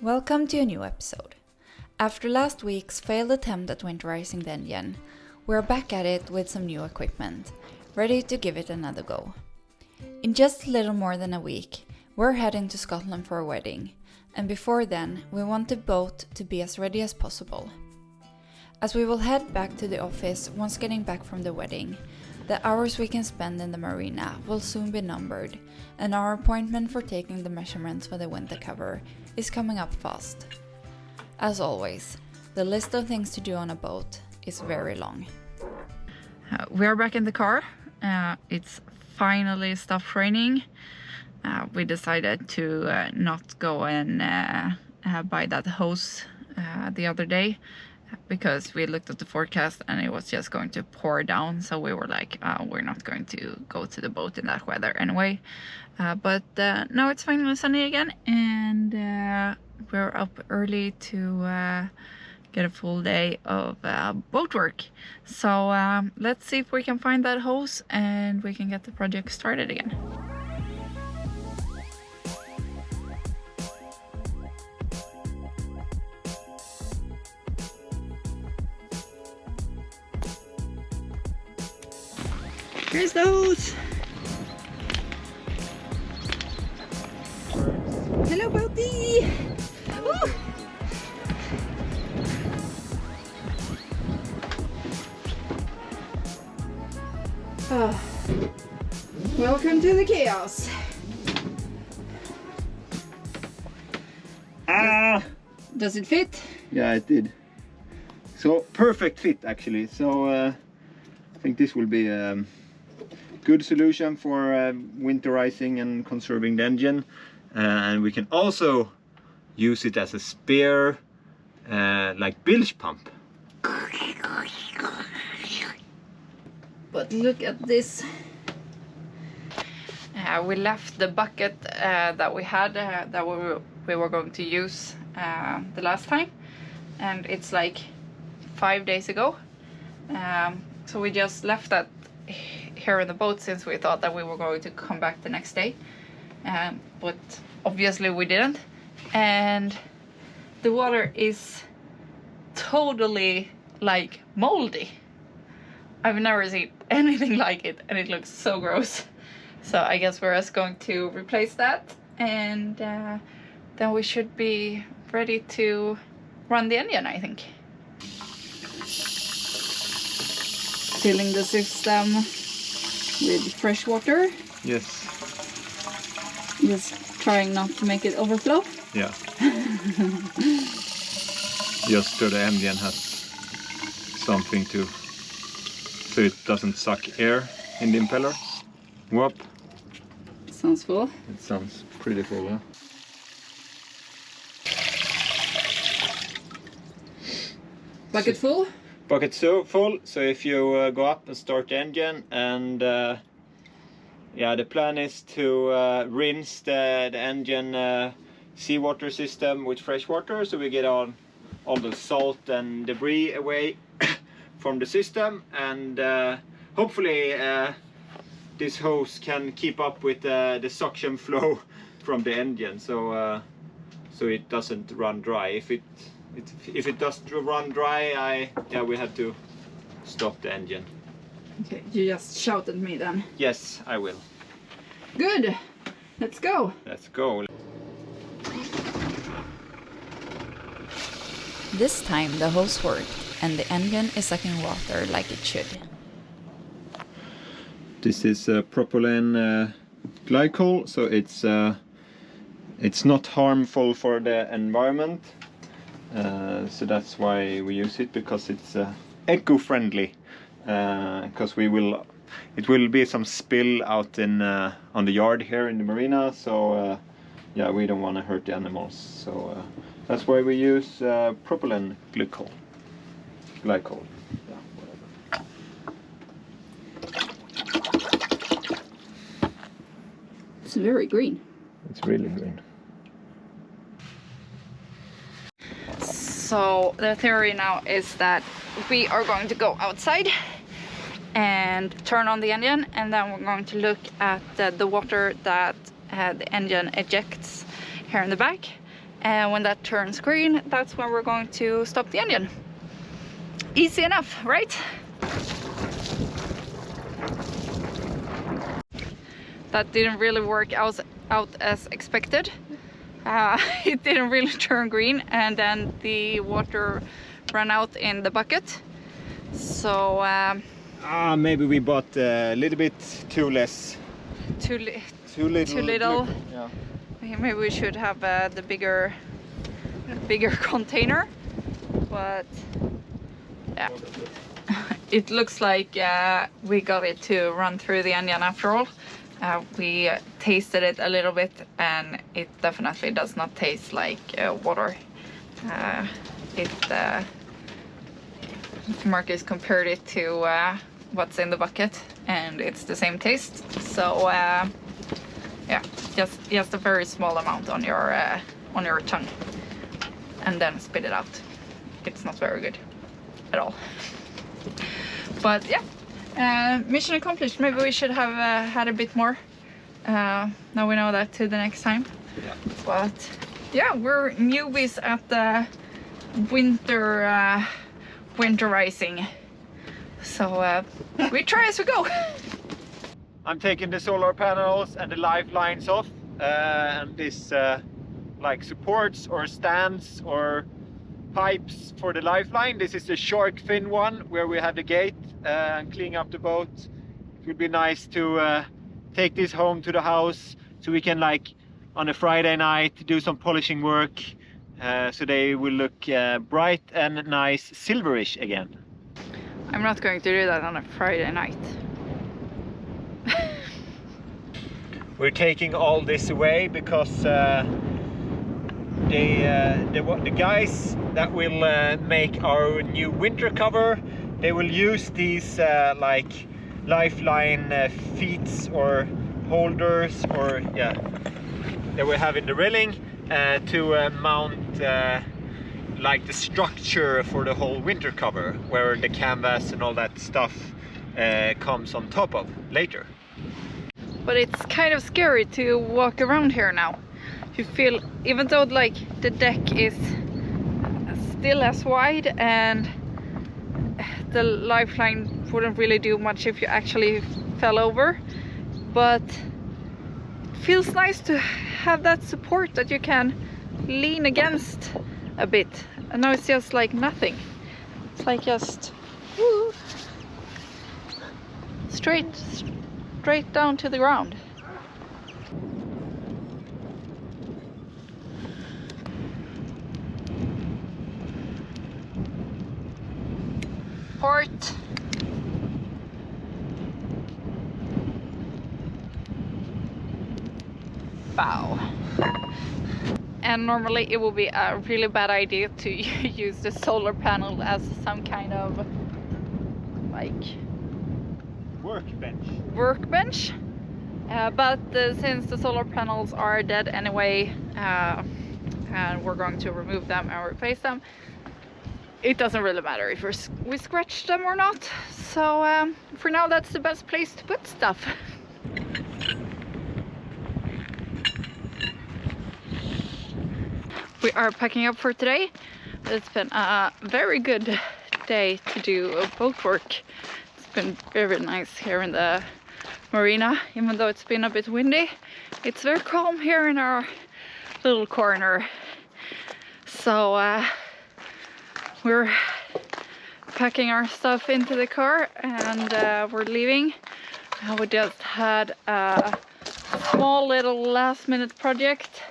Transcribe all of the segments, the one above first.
Welcome to a new episode. After last week's failed attempt at winterising the engine, we're back at it with some new equipment, ready to give it another go. In just a little more than a week, we're heading to Scotland for a wedding, and before then, we want the boat to be as ready as possible. As we will head back to the office once getting back from the wedding, the hours we can spend in the marina will soon be numbered, and our appointment for taking the measurements for the winter cover is coming up fast. As always, the list of things to do on a boat is very long. We are back in the car. It's finally stopped raining. We decided to not go and buy that hose the other day, because we looked at the forecast and it was just going to pour down, so we were like, we're not going to go to the boat in that weather anyway. But now it's finally sunny again, and we're up early to get a full day of boat work. So let's see if we can find that hose and we can get the project started again. Here's the hose. Hello, Boaty. Welcome to the chaos. Does it fit? Yeah, it did. So perfect fit actually. So I think this will be a good solution for winterizing and conserving the engine, and we can also use it as a spare like bilge pump. But look at this. We left the bucket that we had that we were going to use the last time, and it's like 5 days ago. So we just left that here in the boat since we thought that we were going to come back the next day, but obviously we didn't, and the water is totally like moldy. I've never seen anything like it, and it looks so gross. So I guess we're just going to replace that, and then we should be ready to run the engine, I think. Filling the system with fresh water. Yes. Just trying not to make it overflow. Yeah. Just so the engine has something to, so it doesn't suck air in the impeller. Whoop. Sounds full. It sounds pretty full, huh? Bucket full? Bucket so full, so if you go up and start the engine, and yeah, the plan is to rinse the engine seawater system with fresh water, so we get all the salt and debris away from the system, and hopefully this hose can keep up with the suction flow from the engine, so it doesn't run dry. If it does run dry, we have to stop the engine. Okay, you just shout at me then. Yes, I will. Good. Let's go. Let's go. This time the hose worked, and the engine is sucking water like it should. This is propylene glycol, so it's not harmful for the environment. So that's why we use it, because it's eco-friendly. Because it will be some spill out in on the yard here in the marina. So yeah, we don't want to hurt the animals. So that's why we use propylene glycol. Yeah, whatever. It's very green. It's really green. So the theory now is that we are going to go outside and turn on the engine, and then we're going to look at the water that the engine ejects here in the back, And when that turns green, that's when we're going to stop the engine. Easy enough, right? That didn't really work out as expected. It didn't really turn green, and then the water ran out in the bucket. So maybe we bought a little bit too less. Too little. Yeah. Maybe we should have the bigger container, but yeah. It looks like we got it to run through the engine after all. We tasted it a little bit, and it definitely does not taste like water. Marcus compared it to what's in the bucket, and it's the same taste. So yeah, just a very small amount on your tongue, and then spit it out. It's not very good at all. But yeah, mission accomplished. Maybe we should have had a bit more. Now we know that to the next time. Yeah. But yeah, we're newbies at the winterising. So we try as we go. I'm taking the solar panels and the lifelines off, and this like supports or stands or pipes for the lifeline. This is the shark fin one where we have the gate and cleaning up the boat. It would be nice to take this home to the house so we can, like, on a Friday night do some polishing work, so they will look bright and nice silverish again. I'm not going to do that on a Friday night. We're taking all this away because the guys that will make our new winter cover, they will use these like lifeline feet or holders, or yeah, that we have in the railing to mount like the structure for the whole winter cover, where the canvas and all that stuff comes on top of later. But it's kind of scary to walk around here now. You feel, even though like the deck is still as wide and the lifeline wouldn't really do much if you actually fell over, but it feels nice to have that support that you can lean against a bit. And now it's just like nothing. It's like just woo, straight down to the ground. Port. Bow. And normally it will be a really bad idea to use the solar panel as some kind of like workbench. But since the solar panels are dead anyway, and we're going to remove them and replace them, it doesn't really matter if we scratch them or not. So for now, that's the best place to put stuff. We are packing up for today. It's been a very good day to do boat work. It's been very nice here in the marina, even though it's been a bit windy. It's very calm here in our little corner. So we're packing our stuff into the car, and we're leaving. We just had a small little last minute project.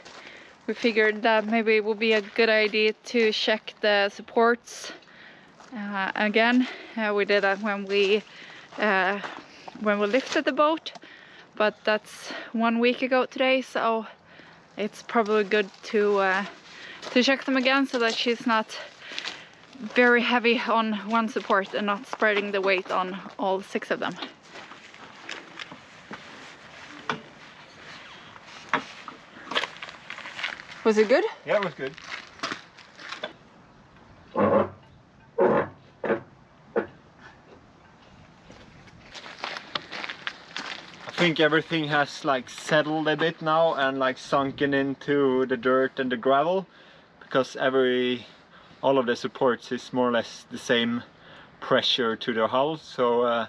We figured that maybe it would be a good idea to check the supports again. We did that when we lifted the boat, but that's 1 week ago today, so it's probably good to check them again so that she's not very heavy on one support and not spreading the weight on all 6 of them. Was it good? Yeah, it was good. I think everything has like settled a bit now and like sunken into the dirt and the gravel, because all of the supports is more or less the same pressure to the hull, so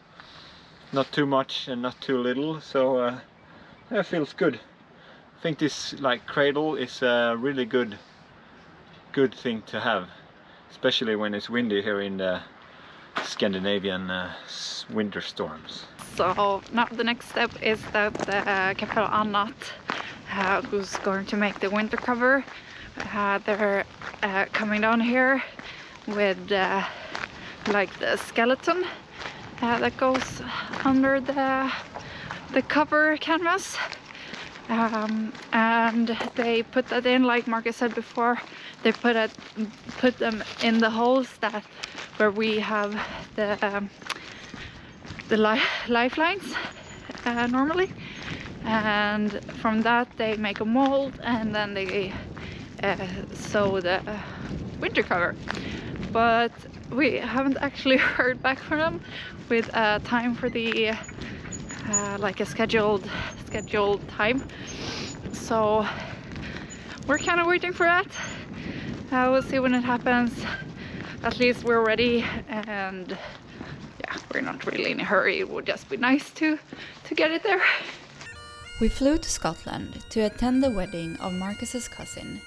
not too much and not too little, so it feels good. I think this like cradle is a really good thing to have, especially when it's windy here in the Scandinavian winter storms. So now the next step is that Kapell Annat, who's going to make the winter cover, they're coming down here with like the skeleton that goes under the cover canvas, and they put that in, like Marcus said before. They put them in the holes where we have the lifelines normally, and from that they make a mold, and then they sew the winter cover. But we haven't actually heard back from them with time for the like a scheduled time, so we're kind of waiting for that. We'll see when it happens. At least we're ready, and yeah, we're not really in a hurry. It would just be nice to get it there. We flew to Scotland to attend the wedding of Marcus's cousin.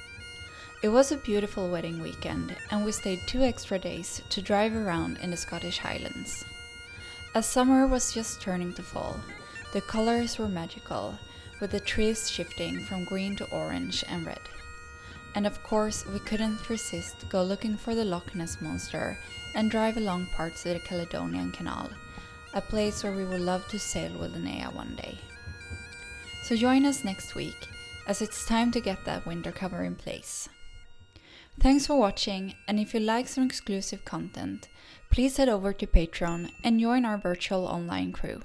It was a beautiful wedding weekend, and we stayed 2 extra days to drive around in the Scottish Highlands. As summer was just turning to fall, the colors were magical, with the trees shifting from green to orange and red. And of course, we couldn't resist go looking for the Loch Ness Monster and drive along parts of the Caledonian Canal, a place where we would love to sail with Linnea one day. So join us next week, as it's time to get that winter cover in place. Thanks for watching, and if you like some exclusive content, please head over to Patreon and join our virtual online crew.